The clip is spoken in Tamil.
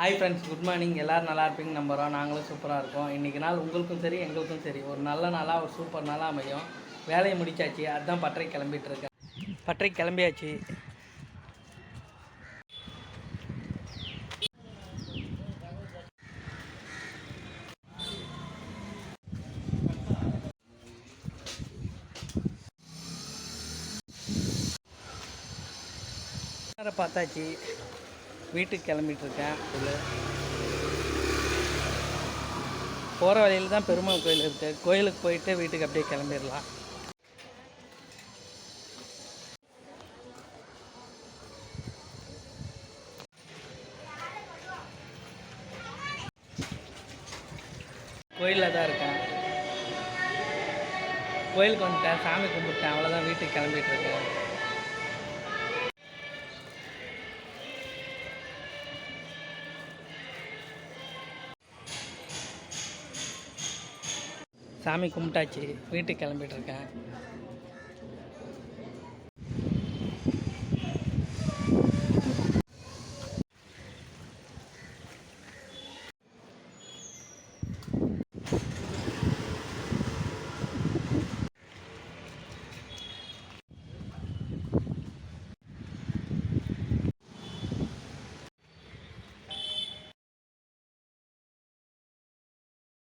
Hi friends, good morning. எல்லோரும் நல்லா இருப்பீங்க நம்புகிறோம். நாங்களும் சூப்பராக இருக்கோம். இன்றைக்கி நாள் உங்களுக்கும் சரி எங்களுக்கும் சரி ஒரு நல்ல நாளாக ஒரு சூப்பர் நாளாக அமையும். வேலையை முடிச்சாச்சு, அதுதான் பட்டறைக்கு கிளம்பிகிட்ருக்கேன். பட்டறைக்கு கிளம்பியாச்சு. பார்த்தாச்சு, வீட்டுக்கு கிளம்பிகிட்ருக்கேன். போகிற வழியில் தான் பெருமாள் கோயில் இருக்குது. கோயிலுக்கு போயிட்டு வீட்டுக்கு அப்படியே கிளம்பிடலாம். கோயிலில் தான் இருக்கேன். கோயிலுக்கு வந்துட்டேன், சாமி கும்பிட்டேன், அவ்வளோதான். வீட்டுக்கு கிளம்பிகிட்ருக்கேன். சாமி கும்பிட்டாச்சு, வீட்டுக்கு கிளம்பிகிட்ருக்கேன்.